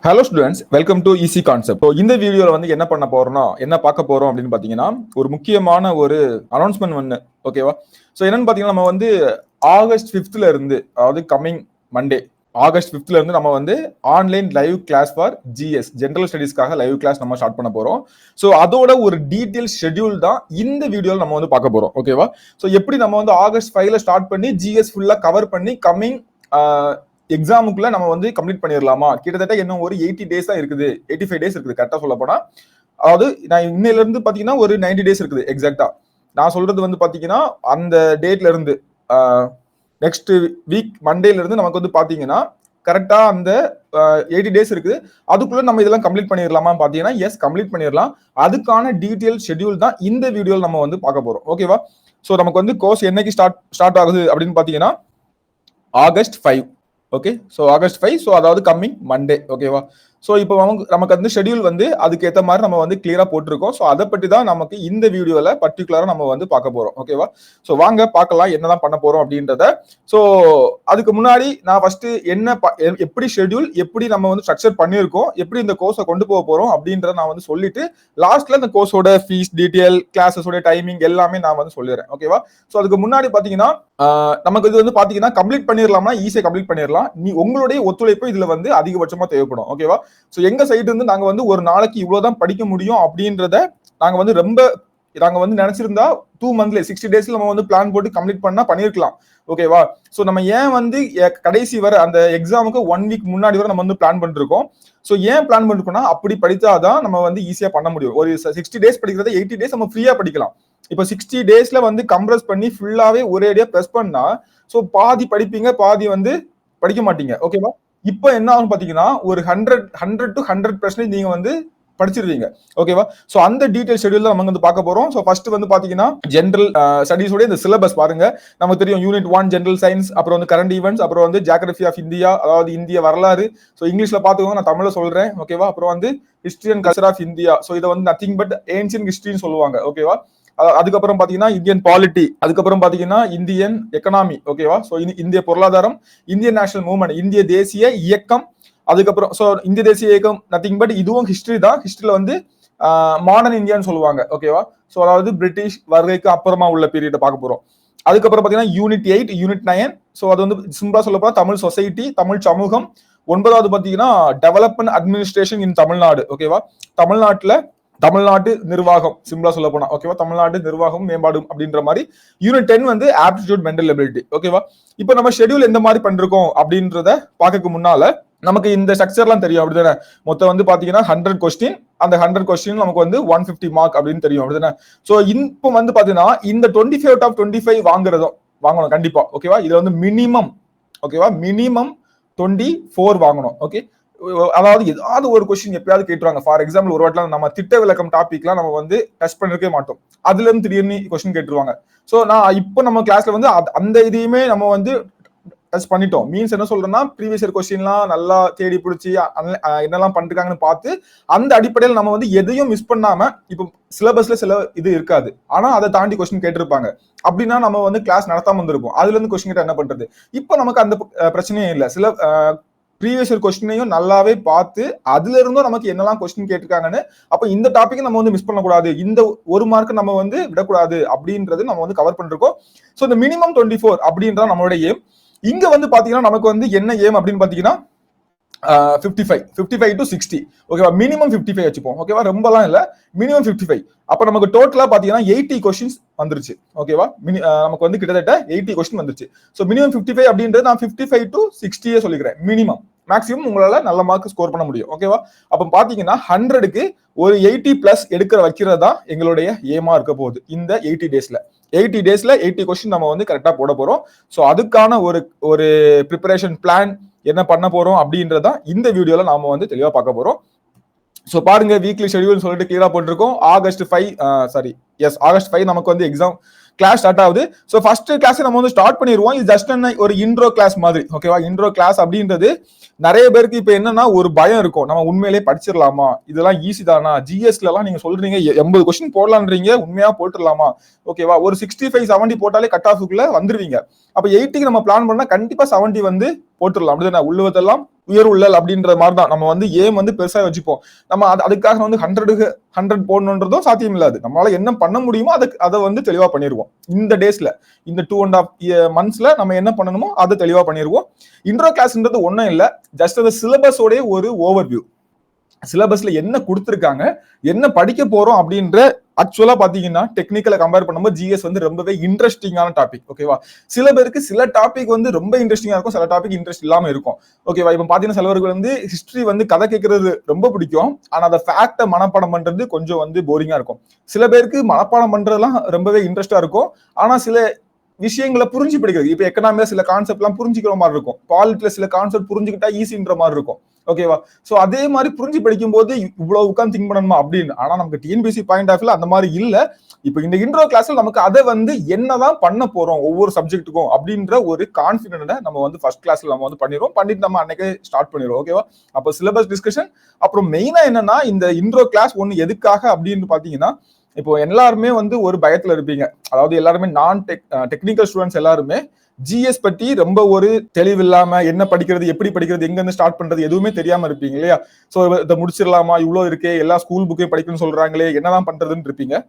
Hello students, welcome to easy concept. இந்த வீடியோல வந்து என்ன பண்ண போறோம்னா, என்ன பார்க்க போறோம் அப்படின்னு பாத்தீங்கன்னா, ஒரு முக்கியமான ஒரு அனௌன்ஸ்மெண்ட் ஒன்று. ஓகேவா? ஸோ என்னன்னு பாத்தீங்கன்னா, நம்ம வந்து ஆகஸ்ட் 5th இருந்து, அதாவது கம்மிங் மண்டே ஆகஸ்ட் 5th இருந்து நம்ம வந்து online live class for GS general ஸ்டடீஸ்க்காக லைவ் கிளாஸ் நம்ம ஸ்டார்ட் பண்ண போறோம். ஸோ அதோட ஒரு டீடைல் ஷெட்யூல் தான் இந்த வீடியோல நம்ம வந்து பார்க்க போறோம். ஓகேவா? ஸோ எப்படி நம்ம வந்து ஆகஸ்ட் 5ல ஸ்டார்ட் பண்ணி ஜிஎஸ் ஃபுல்லா கவர் பண்ணி கம்மிங் எக்ஸாமுக்குள்ள நம்ம வந்து கம்ப்ளீட் பண்ணிடலாமா? கிட்டத்தட்ட இன்னும் ஒரு 80 டேஸ் தான் இருக்குது, 85 டேஸ் இருக்குது கரெக்டா சொல்ல போனா. அதாவது நான் இன்னையில இருந்து பாத்தீங்கன்னா ஒரு 90 டேஸ் இருக்குது எக்ஸாக்டா. நான் சொல்றது வந்து பாத்தீங்கன்னா அந்த டேட்ல இருந்து நெக்ஸ்ட் வீக் மண்டேல இருந்து நமக்கு வந்து பாத்தீங்கன்னா கரெக்டா அந்த 80 டேஸ் இருக்குது. அதுக்குள்ள நம்ம இதெல்லாம் கம்ப்ளீட் பண்ணிடலாமா பாத்தீங்கன்னா எஸ், கம்ப்ளீட் பண்ணிடலாம். அதுக்கான டீடைல் ஷெட்யூல் தான் இந்த வீடியோல நம்ம வந்து பார்க்க போறோம். ஓகேவா? ஸோ நமக்கு வந்து கோர்ஸ் என்னைக்கு ஸ்டார்ட் ஆகுது அப்படின்னு பாத்தீங்கன்னா August 5. Okay, so August 5, so அதாவது கம்மிங் மண்டே. ஓகேவா? ஸோ இப்போ நமக்கு வந்து ஷெட்யூல் வந்து அதுக்கு ஏற்ற மாதிரி நம்ம வந்து கிளியரா போட்டிருக்கோம். ஸோ அதை பற்றி தான் நமக்கு இந்த வீடியோல பர்டிகுலரா நம்ம வந்து பார்க்க போறோம். ஓகேவா? ஸோ வாங்க பார்க்கலாம் என்னதான் பண்ண போறோம் அப்படின்றத. ஸோ அதுக்கு முன்னாடி நான் ஃபர்ஸ்ட் எப்படி ஷெட்யூல், எப்படி நம்ம வந்து ஸ்ட்ரக்சர் பண்ணியிருக்கோம், எப்படி இந்த கோர்ஸை கொண்டு போக போறோம் அப்படின்றத நான் வந்து சொல்லிட்டு லாஸ்ட்ல இந்த கோர்ஸோட ஃபீஸ் டீடைல், கிளாஸஸோட டைமிங் எல்லாமே நான் வந்து சொல்லிடுறேன். ஓகேவா? ஸோ அதுக்கு முன்னாடி பாத்தீங்கன்னா நமக்கு இது வந்து பாத்தீங்கன்னா கம்ப்ளீட் பண்ணிடலாம்னா ஈஸியா கம்ப்ளீட் பண்ணிடலாம். உங்களுடைய ஒத்துழைப்பு இதுல வந்து அதிகபட்சமா தேவைப்படும். ஓகேவா? சோ எங்க சைடு இருந்து நாங்க வந்து ஒரு நாளைக்கு இவ்வளவுதான் படிக்க முடியும் அப்படின்றத நாங்க வந்து நினைச்சிருந்தா 2 மந்த்ல 60 டேஸ்ல நம்ம வந்து பிளான் போட்டு கம்ப்ளீட் பண்ணிருக்கலாம். ஓகேவா? சோ நம்ம ஏன் வந்து கடைசி வரை அந்த எக்ஸாமுக்கு 1 வீக் முன்னாடி வரை நம்ம வந்து பிளான் பண்ணிருக்கோம். சோ ஏன் பிளான் பண்ணிருக்கோம்னா அப்படி படித்தாதான் நம்ம வந்து ஈஸியா பண்ண முடியும். ஒரு 60 டேஸ் படிக்கிறத 80 டேஸ் நம்ம ஃப்ரீயா படிக்கலாம். இப்ப 60 டேஸ்ல வந்து கம்ப்ரஸ் பண்ணி ஃபுல்லாவே ஒரேடியா பிரஸ் பண்ணா சோ பாதி படிப்பீங்க, பாதி வந்து படிக்க மாட்டீங்க. ஓகேவா? இப்போ என்ன ஆகும் பாத்தீங்கன்னா ஒரு 100 to 100% நீங்க வந்து படிச்சிருவீங்க. ஓகேவா? சோ அந்த டீடைல் ஷெட்யூல் நம்ம வந்து பார்க்க போறோம். சோ ஃபர்ஸ்ட் வந்து பாத்தீங்கன்னா ஜெனரல் ஸ்டடீஸோட இந்த சிலபஸ் பாருங்க. நமக்கு தெரியும் யூனிட் 1 ஜெனரல் சயின்ஸ், அப்புறம் வந்து கரண்ட் ஈவெண்ட்ஸ், அப்புறம் வந்து ஜியோகிராஃபி ஆஃப் இந்தியா, அதாவது இந்திய வரலாறு. சோ இங்கிலீஷ்ல பாத்துக்கோங்க, நான் தமிழ்ல சொல்றேன். ஓகேவா? அப்புறம் வந்து history and culture of India. So இதை வந்து நத்திங் பட் ஏன்சியன்ட் ஹிஸ்டரின்னு சொல்லுவாங்க. ஓகேவா? அதுக்கப்புறம் பாத்தீங்கன்னா இந்தியன் பாலிட்டி, அதுக்கப்புறம் பாத்தீங்கன்னா இந்தியன் எக்கனாமி. ஓகேவா? சோ இந்திய பொருளாதாரம், இந்தியன் நேஷனல் மூவ்மெண்ட், இந்திய தேசிய இயக்கம். அதுக்கப்புறம் சோ இந்திய தேசிய இயக்கம் நத்திங் பட் இதுவும் ஹிஸ்டரி தான். ஹிஸ்டரியில வந்து மாடர்ன் இந்தியான்னு சொல்லுவாங்க. ஓகேவா? சோ அதாவது பிரிட்டிஷ் வருகைக்கு அப்புறமா உள்ள பீரியட் பார்க்க போறோம். அதுக்கப்புறம் பாத்தீங்கன்னா யூனிட் 8, யூனிட் 9. சோ அது வந்து சிம்பிளா சொல்ல போனா தமிழ் சொசைட்டி, தமிழ் சமூகம். 9வது பாத்தீங்கன்னா டெவலப்மெண்ட் அட்மினிஸ்ட்ரேஷன் இன் தமிழ்நாடு. ஓகேவா? தமிழ்நாட்டு நிர்வாகம், சிம்பிளா சொல்ல போனா. ஓகேவா? தமிழ்நாடு நிர்வாகம் மேம்பாடு அப்படின்ற மாதிரி. யூனிட் 10 வந்து ஆப்டிடியூட் மென்டல் எபிலிட்டி. ஓகேவா? இப்போ நம்ம ஷெட்யூல் எந்த மாதிரி பண்றோம் அப்படின்றத பார்க்கறதுக்கு முன்னால நமக்கு இந்த ஸ்ட்ரக்சர்லாம் தெரியும் அப்படிதானே? மொத்தம் வந்து பாத்தீங்கன்னா 100 கொஸ்டின். அந்த 100 கொஸ்டின் நமக்கு வந்து 150 மார்க் அப்படின்னு தெரியும் அப்படிதானே? சோ இப்போ வந்து பாத்தீங்கன்னா இந்த 25 out of 25 வாங்கணும் கண்டிப்பா. ஓகேவா? இது வந்து மினிமம். ஓகேவா? மினிமம் 24 வாங்கணும். ஓகே, அதாவது ஏதாவது ஒரு கொஸ்டின் எப்பயாவது கேட்டுருவாங்க. ஃபார் எக்ஸாம்பிள் ஒரு வாட்டிலாம் நம்ம திட்ட விளக்கம் டாபிக்லாம் நம்ம வந்து டச் பண்ணிருக்கவே மாட்டோம். அதுல இருந்து திடீர்னு கொஸ்டின் கேட்டுருவாங்க. சோ நான் இப்போ நம்ம கிளாஸ்ல வந்து அந்த இதையுமே நம்ம வந்து டச் பண்ணிட்டோம். மீன்ஸ் என்ன சொல்றேன்னா ப்ரீவியஸ் இயர் கொஸ்டின்லாம் நல்லா தேடி பிடிச்சி என்னெல்லாம் பண்ணிருக்காங்கன்னு பார்த்து அந்த அடிப்படையில் நம்ம வந்து எதையும் மிஸ் பண்ணாம, இப்போ சிலபஸ்ல சில இது இருக்காது, ஆனா அதை தாண்டி கொஸ்டின் கேட்டிருப்பாங்க. அப்படின்னா நம்ம வந்து கிளாஸ் நடத்தாம வந்திருக்கும். அதுல இருந்து கொஸ்டின் கேட்டா என்ன பண்றது? இப்போ நமக்கு அந்த பிரச்சனையே இல்லை. சில ப்ரீவியஸ் இயர் கொஸ்டினையும் நல்லாவே பார்த்து அதுல இருந்தும் நமக்கு என்னெல்லாம் கொஸ்டின் கேட்டிருக்காங்கன்னு, அப்ப இந்த டாபிக் நம்ம வந்து மிஸ் பண்ணக்கூடாது, இந்த ஒரு மார்க் நம்ம வந்து விடக்கூடாது அப்படின்றது நம்ம வந்து கவர் பண்ணிருக்கோம். ஸோ இந்த மினிமம் 24 அப்படின்ற நம்மளுடைய ஏம். இங்க வந்து பாத்தீங்கன்னா நமக்கு வந்து என்ன ஏம் அப்படின்னு பாத்தீங்கன்னா 55 to 60. ஓகேவா? மினிமம் 55 வச்சுப்போம். ஓகேவா? ரொம்பலாம் இல்ல, மினிமம் 55. அப்ப நமக்கு டோட்டலா பாத்தீங்கன்னா 80 கொஸ்டின்ஸ் வந்துருச்சு. ஓகேவா? நமக்கு வந்து கிட்டத்தட்ட 80 கொஸ்டின் வந்துருச்சு. சோ மினிமம் 55 அப்படின்றது நான் 55 to 60 சொல்லிக்கிறேன். மினிமம். மேக்ஸிமம் உங்களால நல்ல மார்க் ஸ்கோர் பண்ண முடியும். ஓகேவா? அப்ப பாத்தீங்கன்னா 100க்கு ஒரு 80 பிளஸ் வைக்கிறது தான் எங்களுடைய ஏமா இருக்க போகுது இந்த 80 டேஸ்ல. 80 டேஸ்ல 80 கொஸ்டின் நம்ம வந்து கரெக்டா போட போறோம். சோ அதுக்கான ஒரு ப்ரிப்பரேஷன் பிளான் என்ன பண்ண போறோம் அப்படின்றத இந்த வீடியோல நாம வந்து தெளிவா பார்க்க போறோம். சோ பாருங்க, வீக்லி ஷெட்யூல் சொல்லிட்டு கிளியரா போட்டிருக்கோம். ஆகஸ்ட் 5 நமக்கு வந்து எக்ஸாம் கிளாஸ் ஸ்டார்ட் ஆகுது. சோ ஃபர்ஸ்ட் கிளாஸ் நம்ம வந்து ஸ்டார்ட் பண்ணிடுவோம். இது ஜஸ்ட் ஒரு இன்ட்ரோ கிளாஸ் மாதிரி. ஓகேவா? இன்ட்ரோ கிளாஸ் அப்படின்றது நிறைய பேருக்கு இப்ப என்னன்னா ஒரு பயம் இருக்கும், நம்ம உண்மையிலேயே படிச்சிடலாமா, இதெல்லாம் ஈஸி தானா, ஜிஎஸ்ல எல்லாம் நீங்க சொல்றீங்க 80 கொஸ்டின் போடலான்றீங்க, உண்மையா போட்டுடலாமா? ஓகேவா? ஒரு 65 70 போட்டாலே கட் ஆஃபுக்குள்ள வந்துருவீங்க. அப்ப 80க்கு நம்ம பிளான் பண்ணா கண்டிப்பா 70 வந்து போட்டுடலாம். அப்படிதானே? உள்ளுவதெல்லாம் உயர்வுள்ளல் அப்படின்ற மாதிரி தான் நம்ம வந்து ஏம் வந்து பெருசா வச்சுப்போம். நம்ம அதுக்காக வந்து 100 போடணுன்றதும் சாத்தியம் இல்லாது. நம்மளால என்ன பண்ண முடியுமோ அதை வந்து தெளிவா பண்ணிடுவோம். இந்த டேஸ்ல இந்த 2.5 monthsல நம்ம என்ன பண்ணணுமோ அதை தெளிவா பண்ணிடுவோம். இன்ட்ரோ கிளாஸ்ன்றது ஒன்றும் இல்லை, ஜஸ்ட் அந்த சிலபஸோடைய ஒரு ஓவர்வியூ. சிலபஸ்ல என்ன கொடுத்துருக்காங்க, என்ன படிக்க போறோம் அப்படின்ற ஆக்சுவலா பாத்தீங்கன்னா டெக்னிக்கலை கம்பேர் பண்ணும்போது ஜிஎஸ் வந்து ரொம்பவே இன்ட்ரெஸ்டிங்கான டாபிக். ஓகேவா, சில பேருக்கு சில டாபிக் வந்து ரொம்ப இன்ட்ரெஸ்டிங்கா இருக்கும், சில டாபிக் இன்ட்ரெஸ்ட் இல்லாம இருக்கும். ஓகேவா, இப்ப பாத்தீங்கன்னா சிலவர்கள் வந்து ஹிஸ்டரி வந்து கதை கேட்கறது ரொம்ப பிடிக்கும், ஆனா அந்த ஃபேக்டை மனப்பாடம் பண்றது கொஞ்சம் வந்து போரிங்கா இருக்கும். சில பேருக்கு மனப்பாடம் பண்றதுலாம் ரொம்பவே இன்ட்ரெஸ்டா இருக்கும், ஆனா சில விஷயங்களை புரிஞ்சு படிக்கிறது, இப்ப எக்கனாமிக்ல சில கான்செப்ட் எல்லாம் புரிஞ்சுக்கிற மாதிரி இருக்கும், பாலிட்டில சில கான்செப்ட் புரிஞ்சுக்கிட்டா ஈஸின்ற மாதிரி இருக்கும். ஓகேவா, சோ அதே மாதிரி புரிஞ்சு படிக்கும் போது இவ்வளவு உட்கார்ந்து திங்க் பண்ணணுமா அப்படின்னு. ஆனா நமக்கு டிஎன்பிசி பாயிண்ட் ஆஃப் வியூல அந்த மாதிரி இல்ல. இப்ப இந்த இன்ட்ரோ கிளாஸ்ல நமக்கு அதை வந்து என்னதான் பண்ண போறோம் ஒவ்வொரு சப்ஜெக்ட்டுக்கும் அப்படின்ற ஒரு கான்பிடென்ட்டை நம்ம வந்து ஃபர்ஸ்ட் கிளாஸ்ல நம்ம வந்து பண்ணிட்டு நம்ம அன்னைக்கு ஸ்டார்ட் பண்ணிடுவோம். ஓகேவா, அப்போ சிலபஸ் டிஸ்கஷன், அப்புறம் மெயினா என்னன்னா இந்த இன்ட்ரோ கிளாஸ் ஒன்னு எதுக்காக அப்படின்னு பாத்தீங்கன்னா, இப்போ எல்லாருமே வந்து ஒரு பயத்துல இருப்பீங்க, அதாவது எல்லாருமே நான் டெக்னிக்கல் ஸ்டூடெண்ட்ஸ் எல்லாருமே ஜிஎஸ் பத்தி ரொம்ப ஒரு தெளிவு இல்லாம என்ன படிக்கிறது, எப்படி படிக்கிறது, எங்க இருந்து ஸ்டார்ட் பண்றது எதுவுமே தெரியாம இருப்பீங்க இல்லையா. சோ இதை முடிச்சிடலாமா, இவ்வளவு இருக்கே, எல்லா ஸ்கூல் புக்கையும் படிக்கணும்னு சொல்றாங்களே, என்னதான் பண்றதுன்னு இருப்பீங்க.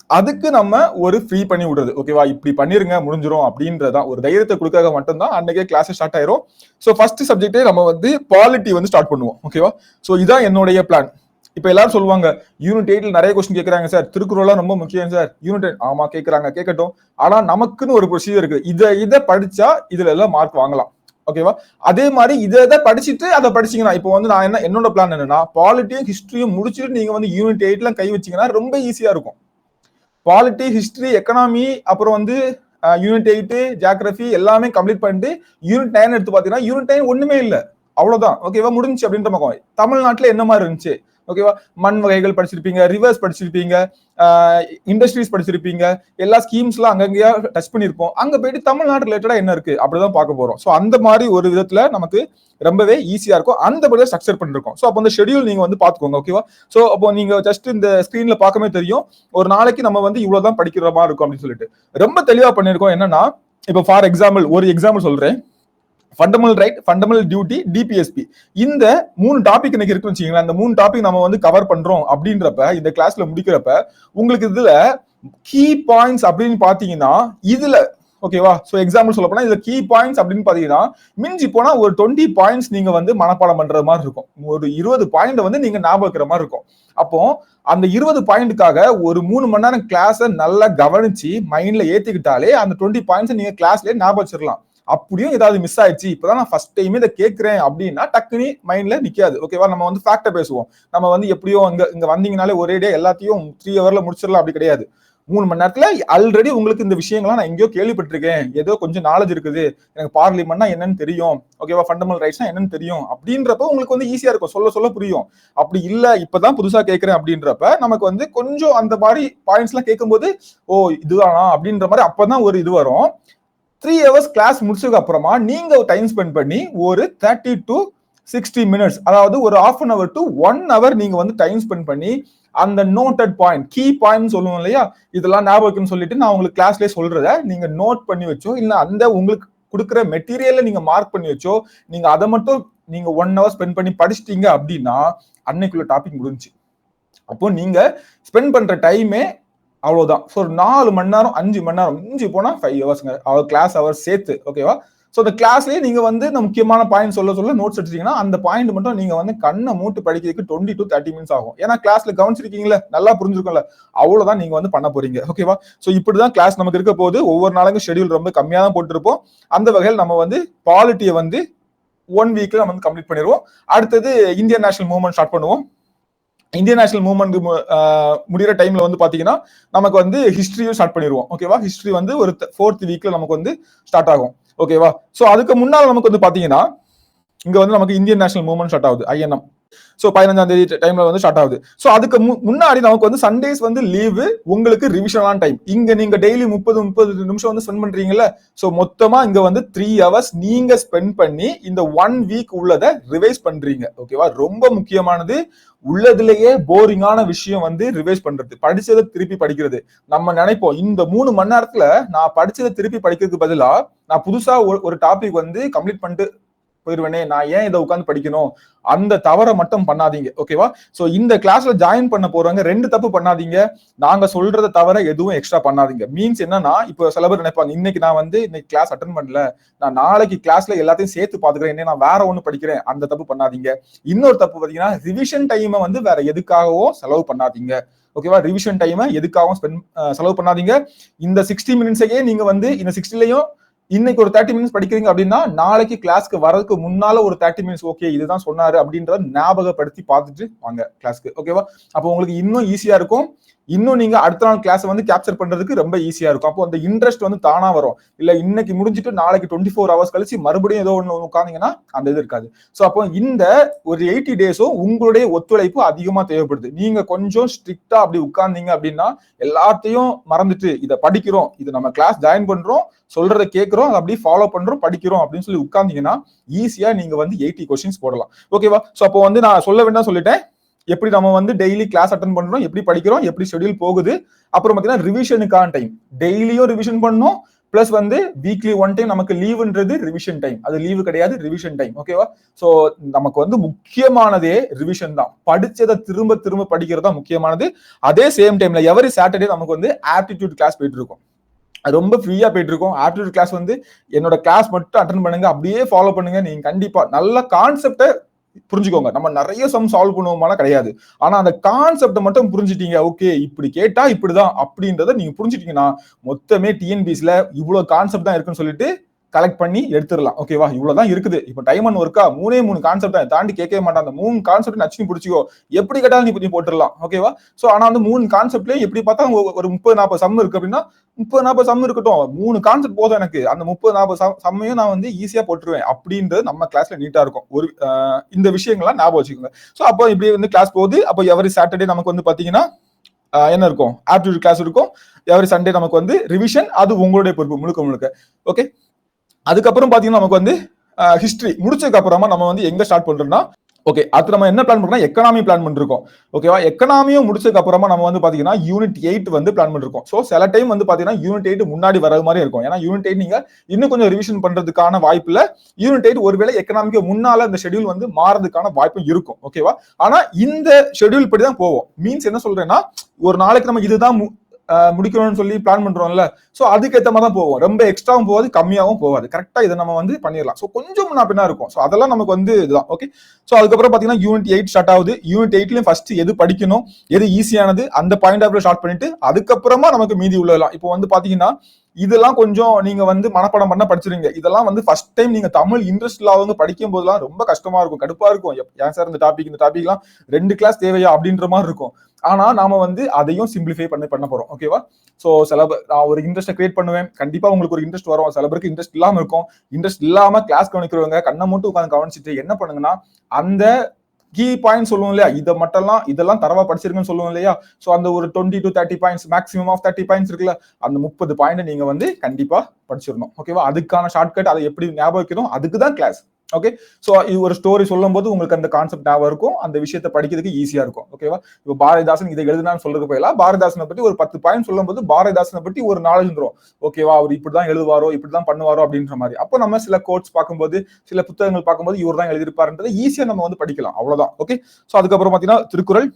அதுக்கு நம்ம ஒரு ஃப்ரீ பண்ணி விடுறது. ஓகேவா, இப்படி பண்ணிருங்க முடிஞ்சிரும் அப்படின்றதான் ஒரு தைரியத்தை கொடுக்காக மட்டும்தான் அன்னைக்கே கிளாஸ் ஸ்டார்ட் ஆயிரும். சோ ஃபர்ஸ்ட் சப்ஜெக்டே நம்ம வந்து பாலிட்டி வந்து ஸ்டார்ட் பண்ணுவோம். ஓகேவா, சோ இதான் என்னுடைய பிளான். இப்ப எல்லாரும் சொல்லுவாங்க யூனிட் 8ல நிறைய கொஸ்டின் கேட்கறாங்க சார், திருக்குறள் ரொம்ப முக்கியம் சார். யூனிட் 8 ஆமா கேட்கறாங்க, கேட்கட்டும், ஆனா நமக்குன்னு ஒரு ப்ரொசீஜர் இருக்கு, இதை படிச்சா இதுல எல்லாம் மார்க் வாங்கலாம். ஓகேவா, அதே மாதிரி இதை படிச்சுட்டு அதை படிச்சீங்கன்னா, இப்போ வந்து நான் என்னோட பிளான் என்னன்னா, பாலிட்டியும் ஹிஸ்டரியும் முடிச்சுட்டு நீங்க வந்து யூனிட் 8ல கை வச்சீங்கன்னா ரொம்ப ஈஸியா இருக்கும். பாலிட்டி, ஹிஸ்டரி, எக்கனாமி, அப்புறம் வந்து யூனிட் 8 ஜியோகிராஃபி எல்லாமே கம்ப்ளீட் பண்ணிட்டு யூனிட் 9 எடுத்து பாத்தீங்கன்னா யூனிட் 9 ஒண்ணுமே இல்ல, அவ்வளவுதான். ஓகேவா, முடிஞ்சு அப்படின்ற மாதிரி. தமிழ்நாட்டுல என்ன மாதிரி இருந்துச்சு, ஓகேவா, மண் வகைகள் படிச்சிருப்பீங்க, ரிவர்ஸ் படிச்சிருப்பீங்க, இண்டஸ்ட்ரீஸ் படிச்சிருப்பீங்க, எல்லா ஸ்கீம்ஸ்லாம் அங்கங்கேயா டச் பண்ணிருப்போம். அங்க போயிட்டு தமிழ்நாடு ரிலேட்டடா என்ன இருக்கு அப்படிதான் பார்க்க போறோம். சோ அந்த மாதிரி ஒரு விதத்துல நமக்கு ரொம்பவே ஈஸியா இருக்கும், அந்த படியே ஸ்ட்ரக்சர் பண்ணிருக்கோம். சோ அப்போ அந்த ஷெட்யூல் நீங்க வந்து பாத்துக்கோங்க. ஓகேவா, சோ அப்போ நீங்க ஜஸ்ட் இந்த ஸ்கிரீன்ல பார்க்கவே தெரியும் ஒரு நாளைக்கு நம்ம வந்து இவ்வளவுதான் படிக்கிற மாதிரி இருக்கும் அப்படின்னு சொல்லிட்டு ரொம்ப தெளிவா பண்ணிருக்கோம். என்னன்னா, இப்போ ஃபார் எக்ஸாம்பிள் ஒரு எக்ஸாம்பிள் சொல்றேன், fundamental right, fundamental duty, DPSP, இந்த 3 டாபிக் எனக்கு இருக்குன்னு வச்சுக்கீங்களேன். அந்த 3 டாபிக் நம்ம வந்து கவர் பண்றோம் அப்படின்றப்ப இந்த கிளாஸ்ல முடிக்கிறப்ப உங்களுக்கு இதுல கீ பாயிண்ட்ஸ் அப்படின்னு பாத்தீங்கன்னா இதுல ஓகேவா, சோ எக்ஸாம்பிள் சொல்ல போனா இதுல கீ பாயிண்ட்ஸ் அப்படின்னு பாத்தீங்கன்னா மிஞ்சி போனா ஒரு 20 பாயிண்ட்ஸ் நீங்க வந்து மனப்பாடம் பண்றது மாதிரி இருக்கும், ஒரு 20 பாயிண்ட் வந்து நீங்க ஞாபகம் வைக்கிற மாதிரி இருக்கும். அப்போ அந்த 20 பாயிண்ட்டுக்காக ஒரு 3 மணி நேரம் கிளாஸை நல்லா கவனிச்சு மைண்ட்ல ஏத்திக்கிட்டாலே அந்த 20 பாயிண்ட்ஸ் நீங்க கிளாஸ்லயே ஞாபகம் வச்சிடலாம். அப்படியும் ஏதாவது மிஸ் ஆயிடுச்சு, இப்பதான் நான் ஃபர்ஸ்ட் டைம் இதை கேட்கிறேன் அப்படின்னா டக்குனி மைண்ட்ல நிக்காது. ஓகேவா, நம்ம வந்து ஃபேக்டா பேசுவோம், நம்ம வந்து எப்படியோ இங்க வந்தீங்கனாலே ஒரே டே எல்லாத்தையும் 3 ஹவர்ல முடிச்சிடலாம், அப்படி கிடையாது. 3 மணி நேரத்துல ஆல்ரெடி உங்களுக்கு இந்த விஷயங்கள்லாம் நான் எங்கேயோ கேள்விப்பட்டிருக்கேன், ஏதோ கொஞ்சம் நாலேஜ் இருக்குது, எனக்கு பார்லிமெண்ட்னா என்னன்னு தெரியும், ஓகேவா, ஃபண்டமெண்டல் ரைட்ஸ்னா என்னன்னு தெரியும் அப்படின்றப்ப உங்களுக்கு வந்து ஈஸியா இருக்கும், சொல்ல புரியும். அப்படி இல்ல இப்பதான் புதுசா கேட்கிறேன் அப்படின்றப்ப நமக்கு வந்து கொஞ்சம் அந்த மாதிரி பாயிண்ட்ஸ் எல்லாம் கேட்கும்போது ஓ இதுதானா அப்படின்ற மாதிரி அப்பதான் ஒரு இது வரும். 3 hours கிளாஸ் முடிச்சதுக்கு அப்புறமா நீங்க டைம் ஸ்பெண்ட் பண்ணி ஒரு 30 to 60 minutes, அதாவது ஒரு half an hour to 1 hour நீங்க வந்து டைம் ஸ்பெண்ட் பண்ணி அந்த நோட்டட் பாயிண்ட், கீ பாயிண்ட் சொல்லுவோம் இல்லையா, இதெல்லாம் ஞாபகம் சொல்லிட்டு நான் உங்களுக்கு கிளாஸ்லயே சொல்றத நீங்க நோட் பண்ணி வச்சோ, இல்ல அந்த உங்களுக்கு கொடுக்குற மெட்டீரியல்ல நீங்க மார்க் பண்ணி வச்சோ, நீங்க அதை மட்டும் நீங்க 1 hour ஸ்பெண்ட் பண்ணி படிச்சிட்டீங்க அப்படின்னா அன்னைக்குள்ள டாபிக் முடிஞ்சு. அப்போ நீங்க ஸ்பெண்ட் பண்ற டைமே அவ்வளவுதான். ஸோ 4 மணி நேரம் 5 மணி நேரம் மிஞ்சி போனா 5 ஹவர்ஸ்ங்க கிளாஸ் ஹவர்ஸ் சேர்த்து. ஓகேவா, ஸோ அந்த கிளாஸ்லயே நீங்க வந்து முக்கியமான பாயிண்ட் சொல்ல நோட்ஸ் எடுத்தீங்கன்னா அந்த பாயிண்ட் மட்டும் நீங்க வந்து கண்ணை மூட்டு படிக்கிறதுக்கு 20 to 30 minutes ஆகும். ஏன்னா கிளாஸ்ல கவனிச்சிருக்கீங்களா, நல்லா புரிஞ்சிருக்கும்ல, அவ்வளவுதான் நீங்க வந்து பண்ண போறீங்க. ஓகேவா, ஸோ இப்படிதான் கிளாஸ் நமக்கு இருக்க போது. ஒவ்வொரு நாளைக்கும் ஷெட்யூல் ரொம்ப கம்மியா தான் போட்டிருப்போம். அந்த வகையில் நம்ம வந்து பாலிட்டியை வந்து 1 வீக்ல நம்ம வந்து கம்ப்ளீட் பண்ணிடுவோம். அடுத்தது இந்தியன் நேஷனல் மூவ்மெண்ட் ஸ்டார்ட் பண்ணுவோம். இந்தியன் நேஷனல் மூவ்மெண்ட் முடிகிற டைம்ல வந்து பாத்தீங்கன்னா நமக்கு வந்து ஹிஸ்டரியும் ஸ்டார்ட் பண்ணிடுவோம். ஓகேவா, ஹிஸ்டரி வந்து ஒரு 4th வீக்ல நமக்கு வந்து ஸ்டார்ட் ஆகும். ஓகேவா, சோ அதுக்கு முன்னால நமக்கு வந்து பாத்தீங்கன்னா இங்க வந்து நமக்கு இந்தியன் நேஷனல் மூவ்மெண்ட் ஸ்டார்ட் ஆகுது, ஐஎன்எம். சோ 15ஆம் தேதி டைம்ல வந்து ஸ்டார்ட் ஆகுது. சோ அதுக்கு முன்னாடி நமக்கு வந்து சண்டேஸ் வந்து லீவு, உங்களுக்கு ரிவிஷனான டைம். இங்க நீங்க டெய்லி 30 நிமிஷம் வந்து ஸ்பெண்ட் பண்றீங்கல்ல, சோ மொத்தமா இங்க வந்து 3 hours நீங்க ஸ்பெண்ட் பண்ணி இந்த 1 வீக் உள்ளதை ரிவைஸ் பண்றீங்க. ஓகேவா, ரொம்ப முக்கியமானது, உள்ளதுலயே போரிங்கான விஷயம் வந்து ரிவைஸ் பண்றது, படிச்சதை திருப்பி படிக்கிறது. நம்ம நினைப்போம் இந்த 3 மணி நேரத்துல நான் படிச்சதை திருப்பி படிக்கிறதுக்கு பதிலா நான் புதுசா ஒரு டாபிக் வந்து கம்ப்ளீட் பண்ணிட்டு போயிருவேனே, நான் ஏன் இதை உட்காந்து படிக்கணும், அந்த தவறை மட்டும் பண்ணாதீங்க. ஓகேவா? சோ இந்த கிளாஸ்ல ஜாயின் பண்ண போறவங்க 2 தப்பு பண்ணாதீங்க. நாங்க சொல்றத தவிர எதுவும் எக்ஸ்ட்ரா பண்ணாதீங்க. மீன்ஸ் என்னன்னா, இப்போ சில பேர் நினைப்பாங்க, இன்னைக்கு நான் வந்து இன்னைக்கு கிளாஸ் அட்டன் பண்ணல, நான் நாளைக்கு கிளாஸ்ல எல்லாத்தையும் சேர்த்து பாத்துக்கிறேன், என்ன நான் வேற ஒண்ணு படிக்கிறேன், அந்த தப்பு பண்ணாதீங்க. இன்னொரு தப்பு பாத்தீங்கன்னா, ரிவிஷன் டைமை வந்து வேற எதுக்காகவும் செலவு பண்ணாதீங்க. ஓகேவா? ரிவிஷன் டைமை எதுக்காகவும் செலவு பண்ணாதீங்க. இந்த 60 மினிட்ஸையே நீங்க வந்து இந்த 60லயும் இன்னைக்கு ஒரு 30 மினிட்ஸ் படிக்கிறீங்க அப்படின்னா, நாளைக்கு கிளாஸ்க்கு வரதுக்கு முன்னால ஒரு 30 மினிட்ஸ் ஓகே இதுதான் சொன்னாரு அப்படின்றத ஞாபகப்படுத்தி பார்த்துட்டு வாங்க கிளாஸ்க்கு. ஓகேவா? அப்போ உங்களுக்கு இன்னும் ஈஸியா இருக்கும். இன்னும் நீங்க அடுத்த நாள் கிளாஸ் வந்து கேப்சர் பண்றதுக்கு ரொம்ப ஈஸியா இருக்கும். அப்போ அந்த இன்ட்ரெஸ்ட் வந்து தானா வரும். இல்ல இன்னைக்கு முடிஞ்சிட்டு நாளைக்கு 24 ஹவர்ஸ் கழிச்சு மறுபடியும் ஏதோ ஒண்ணு உட்கார்ந்தீங்கன்னா அந்த இது இருக்காது. சோ அப்போ இந்த ஒரு 80 டேஸும் உங்களுடைய ஒத்துழைப்பு அதிகமா தேவைப்படுது. நீங்க கொஞ்சம் ஸ்ட்ரிக்டா அப்படி உட்கார்ந்தீங்க அப்படின்னா, எல்லாத்தையும் மறந்துட்டு இதை படிக்கிறோம், இது நம்ம கிளாஸ் ஜாயின் பண்றோம், சொல்றதை கேட்கிறோம், அதை அப்படியே ஃபாலோ பண்றோம், படிக்கிறோம் அப்படின்னு சொல்லி உட்கார்ந்தீங்கன்னா ஈஸியா நீங்க வந்து 80 கொஸ்டின்ஸ் போடலாம். ஓகேவா? சோ அப்போ வந்து நான் சொல்ல வேண்டாம் சொல்லிட்டேன். எப்படி நம்ம வந்து டெய்லி கிளாஸ் அட்டன் பண்றோம், எப்படி படிக்கிறோம், எப்படி ஷெட்யூல் போகுது, அப்புறம் பாத்தீங்கன்னா ரிவிஷனுக்கான டைம், டெய்லியும் ரிவிஷன் பண்ணணும், பிளஸ் வந்து வீக்லி 1 டைம் நமக்கு லீவுன்றது ரிவிஷன் டைம், அது லீவு கிடையாது, ரிவிஷன் டைம். ஓகேவா? சோ நமக்கு வந்து முக்கியமானதே ரிவிஷன் தான். படிச்சதை திரும்ப திரும்ப படிக்கிறது தான் முக்கியமானது. அதே சேம் டைம்ல எவரி சாட்டர்டே நமக்கு வந்து ஆப்டிடியூட் கிளாஸ் போயிட்டு இருக்கும். ரொம்ப ஃப்ரீயா போயிட்டு இருக்கும். ஆப்டிடியூட் கிளாஸ் வந்து என்னோட கிளாஸ் மட்டும் அட்டன் பண்ணுங்க, அப்படியே ஃபாலோ பண்ணுங்க. நீங்க கண்டிப்பா நல்ல கான்செப்டை புரிஞ்சுக்கோங்க. நம்ம நிறைய சம் சால்வ் பண்ணுவோமான கிடையாது. ஆனா அந்த கான்செப்டை மட்டும் புரிஞ்சுட்டீங்க, ஓகே இப்படி கேட்டா இப்படிதான் அப்படின்றத நீங்க புரிஞ்சுட்டீங்கன்னா, மொத்தமே டிஎன்பிஎஸ்ல இவ்வளவு கான்செப்ட் தான் இருக்குன்னு சொல்லிட்டு கலெக்ட் பண்ணி எடுத்துடலாம். ஓகேவா? இவ்வளவுதான் இருக்குது. இப்ப டைம் அண்ட் ஒர்க்கா 3 கான்செப்ட் தாண்டி கேட்கவே மாட்டான். அந்த 3 கான்செப்ட் நச்சு பிடிச்சிக்கோ, எப்படி கேட்டாலும் நீ போட்டுடலாம். ஓகேவா? சோ ஆனா வந்து 3 கான்செப்ட்லயே எப்படி பார்த்தா ஒரு 30-40 சம் இருக்கு அப்படின்னா, 30-40 சம் இருக்கட்டும், 3 கான்செப்ட் போதும் எனக்கு, அந்த 30-40 சம்மையும் நான் வந்து ஈஸியா போட்டுருவேன் அப்படின்றது நம்ம கிளாஸ்ல நீட்டா இருக்கும். ஒரு இந்த விஷயங்கள்லாம் ஞாபகம் வச்சுக்கோங்க. சோ அப்போ இப்படி வந்து கிளாஸ் போகுது. அப்போ எவரி சாட்டர்டே நமக்கு வந்து பாத்தீங்கன்னா என்ன இருக்கும், ஆப்டிடியூட் கிளாஸ் இருக்கும். எவரி சண்டே நமக்கு வந்து ரிவிஷன், அது உங்களுடைய பொறுப்பு முழுக்க முழுக்க. ஓகே, அதுக்கப்புறம் பாத்தீங்கன்னா நமக்கு வந்து ஹிஸ்டரி முடிச்சதுக்கு அப்புறமா நம்ம வந்து எங்க ஸ்டார்ட் பண்றோம்னா, ஓகே அது நம்ம என்ன பிளான் பண்றோம்னா எக்கனாமி பிளான் பண்ணிருக்கோம். ஓகேவா? எக்கனாமியும் முடிச்சதுக்கு அப்புறமா நம்ம வந்து பாத்தீங்கன்னா யூனிட் 8 வந்து பிளான் பண்ணிருக்கோம். சோ சில டைம் வந்து பாத்தீங்கன்னா யூனிட் 8 முன்னாடி வர மாதிரி இருக்கும். ஏன்னா யூனிட் 8 நீங்க இன்னும் கொஞ்சம் ரிவிஷன் பண்றதுக்கான வாய்ப்பு இல்ல. யூனிட் 8 ஒருவேளை எக்கனாமிக்கு முன்னால இந்த ஷெட்யூல் வந்து மாறதுக்கான வாய்ப்பும் இருக்கும். ஓகேவா? ஆனா இந்த ஷெட்யூல் படி தான் போவோம். மீன்ஸ் என்ன சொல்றேன்னா, ஒரு நாளைக்கு நம்ம இதுதான் முடிக்கணும்னு சொல்லி பிளான் பண்றோம்ல, சோ அதுக்கு ஏத்த மாதிரி தான் போவோம். ரொம்ப எக்ஸ்ட்ராவும் போகாது, கம்மியாவும் போகாது. கரெக்டா இதை நம்ம வந்து பண்ணிடலாம். சோ கொஞ்சம் முன்ன பின்னா இருக்கும். சோ அதெல்லாம் நமக்கு வந்து இதுதான். ஓகே, சோ அதுக்கப்புறம் பாத்தீங்கன்னா யூனிட் 8 ஸ்டார்ட் ஆகுது. யூனிட் 8லயும் ஃபர்ஸ்ட் எது படிக்கணும், எது ஈஸியானது, அந்த பாயிண்ட் ஆஃப் ஸ்டார்ட் பண்ணிட்டு அதுக்கப்புறமா நமக்கு மீதி உள்ளதெல்லாம். இப்போ வந்து பாத்தீங்கன்னா இதெல்லாம் கொஞ்சம் நீங்க வந்து மனப்பாடம் பண்ண படிச்சிருங்க. இதெல்லாம் வந்து ஃபர்ஸ்ட் டைம் நீங்க தமிழ் இன்ட்ரெஸ்ட் இல்லாதவங்க படிக்கும் போதெல்லாம் ரொம்ப கஷ்டமா இருக்கும், கடுப்பா இருக்கும். ஏன் சார் இந்த டாபிக்லாம் 2 கிளாஸ் தேவையா அப்படின்ற மாதிரி இருக்கும். ஆனா நாம வந்து அதையும் சிம்பிளிஃபை பண்ண போறோம். ஓகேவா? சோ சில நான் ஒரு இன்ட்ரெஸ்ட் கிரியேட் பண்ணுவேன், கண்டிப்பா உங்களுக்கு ஒரு இன்ட்ரெஸ்ட் வரும். சில பேருக்கு இன்ட்ரெஸ்ட் இல்லாம இருக்கும். இன்ட்ரெஸ்ட் இல்லாம கிளாஸ் கவனிக்கிறவங்க கண்ணை மட்டும் உட்காந்து கவனிச்சுட்டு என்ன பண்ணுங்கன்னா, அந்த கீ பாயிண்ட் சொல்லுவோம் இல்லையா, இதை மட்டும்லாம் இதெல்லாம் தரவா படிச்சிருக்குன்னு சொல்லுவோம் இல்லையா, சோ அந்த ஒரு 20 to 30 points, maximum of 30 points இருக்குல்ல, அந்த 30 பாயிண்ட் நீங்க வந்து கண்டிப்பா படிச்சிடணும். ஓகேவா? அதுக்கான ஷார்ட்கட், அதை எப்படி ஞாபகம் வைக்கணும், அதுக்கு தான் கிளாஸ். ஓகே, சோ இது ஒரு ஸ்டோரி சொல்லும் போது உங்களுக்கு அந்த கான்செப்ட் ஞாபகம் இருக்கும், அந்த விஷயத்தை படிக்கிறதுக்கு ஈஸியா இருக்கும். ஓகேவா? இப்போ பாரதிதாசன் இதை எழுதுனான்னு சொல்றது போயிடலாம், பாரதிதாசனை பத்தி ஒரு 10 பாயிண்ட் சொல்லும் போது பாரதிதாசனை பத்தி ஒரு நாலேஜ் வந்துரும். ஓகேவா? அவர் இப்படிதான் எழுதுவாரோ, இப்படிதான் பண்ணுவாரோ அப்படின்ற மாதிரி. அப்போ நம்ம சில கோட்ஸ் பார்க்கும்போது, சில புத்தகங்கள் பார்க்கும்போது இவர் தான் எழுதியிருப்பாருன்றதை ஈஸியா நம்ம வந்து படிக்கலாம். அவ்வளவுதான். ஓகே, சோ அதுக்கப்புறம் பாத்தீங்கன்னா திருக்குறள்.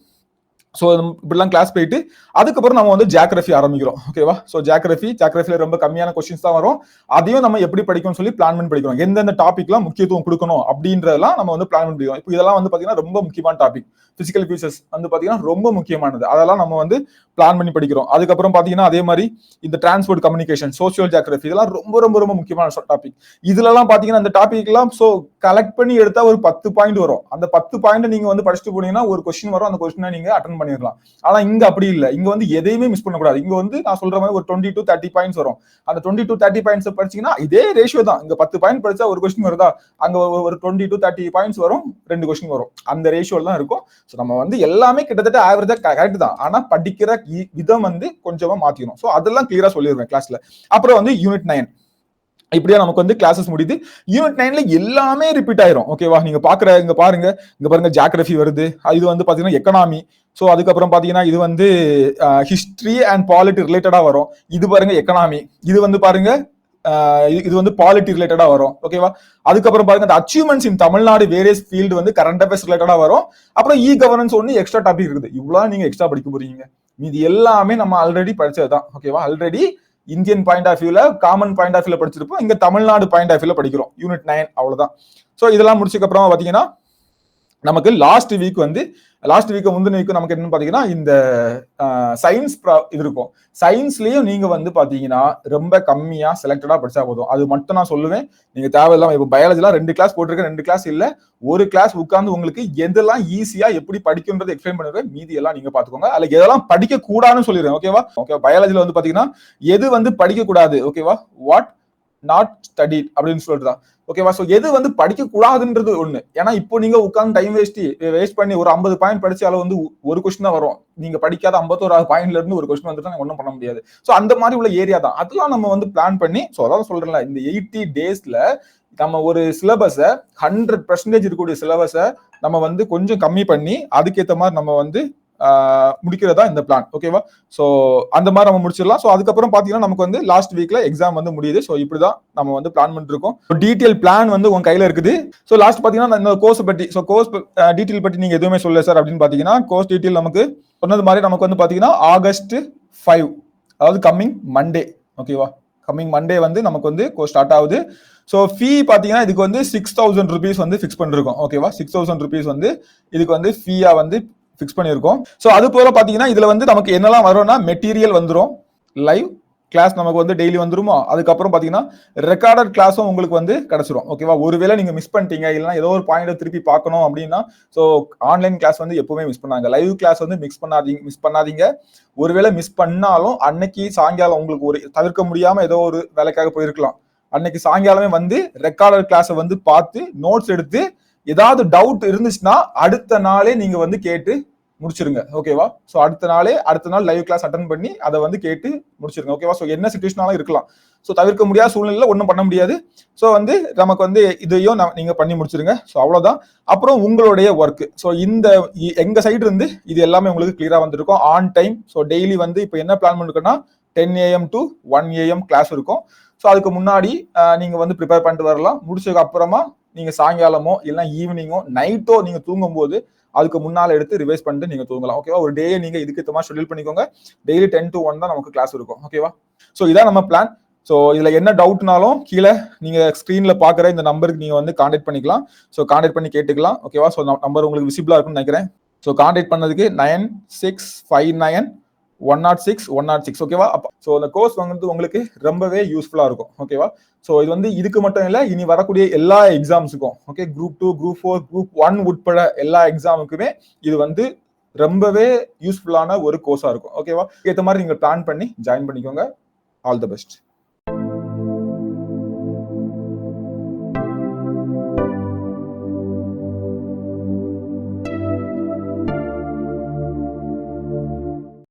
சோ இப்படிலாம் கிளாஸ் போயிட்டு அதுக்கப்புறம் நம்ம வந்து ஜியோகிராஃபி ஆரம்பிக்கிறோம். ஓகேவா? சோ ஜியோகிராஃபில ரொம்ப கம்மியான கொஸ்டின்ஸ் தான் வரும். அதையும் நம்ம எப்படி படிக்கணும்னு சொல்லி பிளான் பண்ணி படிக்கிறோம். எந்தெந்த டாபிக்லாம் முக்கியத்துவம் கொடுக்கணும் அப்படின்றதெல்லாம் நம்ம வந்து பிளான் பண்ணி படிக்கிறோம். இப்போ இதெல்லாம் வந்து பாத்தீங்கன்னா ரொம்ப முக்கியமான டாபிக். பிசிக்கல் ஃபீச்சர்ஸ் வந்து பாத்தீங்கன்னா ரொம்ப முக்கியமானது. அதெல்லாம் நம்ம வந்து பிளான் பண்ணி படிக்கிறோம். அதுக்கப்புறம் பாத்தீங்கன்னா அதே மாதிரி இந்த டிரான்ஸ்போர்ட் கம்யூனிகேஷன், சோசியல் ஜியோகிராஃபி, இதெல்லாம் ரொம்ப ரொம்ப ரொம்ப முக்கியமான டாபிக். இதுலலாம் பாத்தீங்கன்னா அந்த டாபிக் எல்லாம் சோ கலெக்ட் பண்ணி எடுத்தா ஒரு 10 பாயிண்ட் வரும். அந்த 10 பாயிண்ட் நீங்க வந்து படிச்சுட்டு போனீங்கன்னா ஒரு கொஸ்டின் வரும், அந்த கொஸ்டினை நீங்க அட்டன் பண்ணிடலாம். ஆனா இங்க அப்படி இல்ல. இங்க வந்து எதையுமே மிஸ் பண்ணக்கூடாது. இங்க வந்து நான் சொல்ற மாதிரி ஒரு 20 to 30 பாயிண்ட்ஸ் வரும். அந்த 20 to 30 பாயிண்ட்ஸ் படிச்சீங்கன்னா இதே ரேஷியோ தான். இங்க 10 பாயிண்ட் படிச்சா ஒரு கொஸ்டின் வருதா, அங்க ஒரு 20 to 30 பாயிண்ட்ஸ் வரும், 2 கொஸ்டின் வரும். அந்த ரேஷியோல தான் இருக்கும். சோ நம்ம வந்து எல்லாமே கிட்டத்தட்ட ஆவரேஜா கரெக்ட் தான். ஆனா படிக்கிற விதம் வந்து கொஞ்சமா மாத்திக்கணும். சோ அதெல்லாம் கிளியரா சொல்லிடுவேன் கிளாஸ்ல. அப்புறம் வந்து யூனிட் 9 இப்படியா நமக்கு வந்து கிளாஸஸ் முடியுது. யூனிட் 9ல எல்லாமே ரிப்பீட் ஆயிரும். ஓகேவா? நீங்க இங்க பாருங்க ஜியோகிராஃபி வருது, இது வந்து பாத்தீங்கன்னா எக்கனாமி. சோ அதுக்கப்புறம் பாத்தீங்கன்னா இது வந்து ஹிஸ்டரி அண்ட் பாலிட்டி ரிலேட்டடா வரும். இது பாருங்க எக்கனாமி. இது வந்து பாருங்க இது வந்து பாலிட்டி ரிலேட்டடா வரும். ஓகேவா? அதுக்கப்புறம் பாருங்க அந்த அச்சீவ்மெண்ட்ஸ் இன் தமிழ்நாடு வேரியஸ் ஃபீல்டு வந்து கரண்ட் அஃபேர்ஸ் ரிலேட்டடா வரும். அப்புறம் இ கவர்னன்ஸ் ஒன்று எக்ஸ்ட்ரா டாபிக் இருக்குது. இவ்வளவு நீங்க எக்ஸ்ட்ரா படிக்க போறீங்க. இது எல்லாமே நம்ம ஆல்ரெடி படிச்சதுதான். ஓகேவா? ஆல்ரெடி இந்தியன் பாயிண்ட் ஆஃப் வியூல காமன் பாயிண்ட் ஆஃப் வியூல படிச்சிருப்போம். இங்க தமிழ்நாடு பாயிண்ட் ஆஃப் வியூல படிக்கிறோம். யூனிட் 9 அவ்வளவுதான். சோ இதெல்லாம் முடிச்சதுக்கு அப்புறம் பாத்தீங்கன்னா நமக்கு லாஸ்ட் வீக் முந்தின வீக் நமக்கு என்னன்னு பாத்தீங்கன்னா இந்த சயின்ஸ் இது இருக்கும். சயின்ஸ்லயும் நீங்க வந்து பாத்தீங்கன்னா ரொம்ப கம்மியா செலக்டடா படிச்சா போதும். அது மட்டும் நான் சொல்லுவேன். நீங்க தேவையில்லாம இப்ப பயாலஜிலாம் 2 கிளாஸ் போட்டிருக்கேன். 2 கிளாஸ் இல்ல, ஒரு கிளாஸ் உட்கார்ந்து உங்களுக்கு எதெல்லாம் ஈஸியா எப்படி படிக்கும்ன்றது எக்ஸ்பிளைன் பண்ணுவேன். மீதி எல்லாம் நீங்க பாத்துக்கோங்க. அதுல எதெல்லாம் படிக்க கூடாதுன்னு சொல்லிடுறேன். ஓகேவா? ஓகே. பயாலஜில வந்து பாத்தீங்கன்னா எது வந்து படிக்க கூடாது, ஓகேவா, வாட் நாட் ஸ்டடி அப்படின்னு சொல்லிட்டுதான். ஓகேவா? சோ எது வந்து படிக்க கூடாதுன்றது ஒண்ணு. ஏன்னா இப்போ நீங்க உட்கார்ந்து டைம் வேஸ்ட் பண்ணி ஒரு 50 பாயிண்ட் படிச்சாலும் வந்து ஒரு கொஸ்டின் தான் வரும். நீங்க படிக்காத 51 பாயிண்ட்ல இருந்து ஒரு கொஸ்டின் வந்துட்டு ஒன்றும் பண்ண முடியாது. சோ அந்த மாதிரி உள்ள ஏரியா தான் அதெல்லாம் நம்ம வந்து பிளான் பண்ணி, சோ அதான் சொல்றேன்ல, இந்த 80 டேஸ்ல நம்ம ஒரு சிலபஸ 100% இருக்கக்கூடிய சிலபஸ நம்ம வந்து கொஞ்சம் கம்மி பண்ணி அதுக்கேற்ற மாதிரி நம்ம வந்து முடிக்கிறதா இந்த பிளான். ஓகேவா? சோ அந்த மாதிரி நம்ம முடிச்சிடலாம். சோ அதுக்கப்புறம் பாத்தீங்கன்னா நமக்கு வந்து லாஸ்ட் வீக்ல எக்ஸாம் வந்து முடியுது. சோ இப்படிதான் நம்ம வந்து பிளான் பண்ணிருக்கோம். டீடைல் பிளான் வந்து உங்க கையில இருக்குது. சோ லாஸ்ட் பாத்தீங்கன்னா இந்த கோர்ஸ் பத்தி, சோ கோர்ஸ் டீடைல் பத்தி நீங்க எதுவுமே சொல்லல சார் அப்படின்னு பாத்தீங்கன்னா, கோர்ஸ் டீடைல் நமக்கு சொன்னது மாதிரி நமக்கு வந்து பாத்தீங்கன்னா ஆகஸ்ட் 5, அதாவது கம்மிங் மண்டே. ஓகேவா? கம்மிங் மண்டே வந்து நமக்கு வந்து கோர்ஸ் ஸ்டார்ட் ஆகுது. சோ ஃபீ பாத்தீங்கன்னா இதுக்கு வந்து 6000 rupees வந்து ஃபிக்ஸ் பண்ணிருக்கோம். ஓகேவா? 6000 rupees வந்து இதுக்கு வந்து ஃபீயா வந்து ஃபிக்ஸ் பண்ணியிருக்கோம். ஸோ அது போல பாத்தீங்கன்னா இதுல வந்து நமக்கு என்னெல்லாம் வரும்னா மெட்டீரியல் வந்துடும், லைவ் கிளாஸ் நமக்கு வந்து டெய்லி வந்துருமோ, அதுக்கப்புறம் பாத்தீங்கன்னா ரெக்கார்டட் கிளாஸும் உங்களுக்கு வந்து கிடைச்சிரும். ஓகேவா? ஒருவேளை நீங்க மிஸ் பண்ணிட்டீங்க, இல்லைன்னா ஏதோ ஒரு பாயிண்ட் திருப்பி பார்க்கணும் அப்படின்னா, ஸோ ஆன்லைன் கிளாஸ் வந்து எப்பவுமே மிஸ் பண்ணாங்க, லைவ் கிளாஸ் வந்து மிஸ் பண்ணாதீங்க. ஒருவேளை மிஸ் பண்ணாலும் அன்னைக்கு சாயங்காலம் உங்களுக்கு ஒரு தவிர்க்க முடியாம ஏதோ ஒரு வேலைக்காக போயிருக்கலாம், அன்னைக்கு சாயங்காலமே வந்து ரெக்கார்டட் கிளாஸை வந்து பார்த்து நோட்ஸ் எடுத்து ஏதாவது டவுட் இருந்துச்சுன்னா அடுத்த நாளே நீங்க வந்து கேட்டு முடிச்சிருங்க. ஓகேவா? சோ அடுத்த நாள் லைவ் கிளாஸ் அட்டன் பண்ணி அதை வந்து கேட்டு முடிச்சிருங்க. ஓகேவா? சோ என்ன சிச்சுவேஷனாலும் இருக்கலாம். சோ தவிர்க்க முடியாத சூழ்நிலையில ஒன்றும் பண்ண முடியாது. சோ வந்து நமக்கு வந்து இதையும் நீங்க பண்ணி முடிச்சிருங்க. சோ அவ்வளவுதான். அப்புறம் உங்களுடைய ஒர்க், சோ இந்த எங்க சைடு இருந்து இது எல்லாமே உங்களுக்கு கிளியரா வந்திருக்கும் ஆன் டைம். சோ டெய்லி வந்து இப்போ என்ன பிளான் பண்ணிருக்கோம்னா 10 AM to 1 AM கிளாஸ் இருக்கும். சோ அதுக்கு முன்னாடி நீங்க வந்து ப்ரிப்பேர் பண்ணிட்டு வரலாம். முடிச்சதுக்கு அப்புறமா நீங்க சாயங்காலமோ இல்லைன்னா ஈவினிங்கோ நைட்டோ நீங்க தூங்கும் போது அதுக்கு முன்னால எடுத்து ரிவைஸ் பண்ணிட்டு நீங்க தூங்கலாம். ஓகேவா? ஒரு டே நீங்க இதுக்கு ஏற்ற மாதிரி ஷெட்யூல் பண்ணிக்கோங்க. டெய்லி 10 to 1 தான் நமக்கு கிளாஸ் இருக்கும். ஓகேவா? சோ இதான் நம்ம பிளான். ஸோ இதுல என்ன டவுட்னாலும் கீழே நீங்க ஸ்கிரீன்ல பாக்குற இந்த நம்பருக்கு நீங்க வந்து கான்டாக்ட் பண்ணிக்கலாம். ஸோ கான்டாக்ட் பண்ணி கேட்டுக்கலாம். ஓகேவா? ஸோ நம்பர் உங்களுக்கு விசிபிளா இருக்கும்னு நினைக்கிறேன். ஸோ கான்டாக்ட் பண்ணதுக்கு 9659 106 ஓகேவா? ஸோ அந்த கோர்ஸ் வந்து உங்களுக்கு ரொம்பவே யூஸ்ஃபுல்லா இருக்கும். ஓகேவா? ஸோ இது வந்து இதுக்கு மட்டும் இல்லை, இனி வரக்கூடிய எல்லா எக்ஸாம்ஸுக்கும், ஓகே, குரூப் 2, குரூப் 4, குரூப் 1 உட்பட எல்லா எக்ஸாமுக்குமே இது வந்து ரொம்பவே யூஸ்ஃபுல்லான ஒரு கோர்ஸா இருக்கும். ஓகேவா? ஏற்ற மாதிரி நீங்க பிளான் பண்ணி ஜாயின் பண்ணிக்கோங்க. All the best.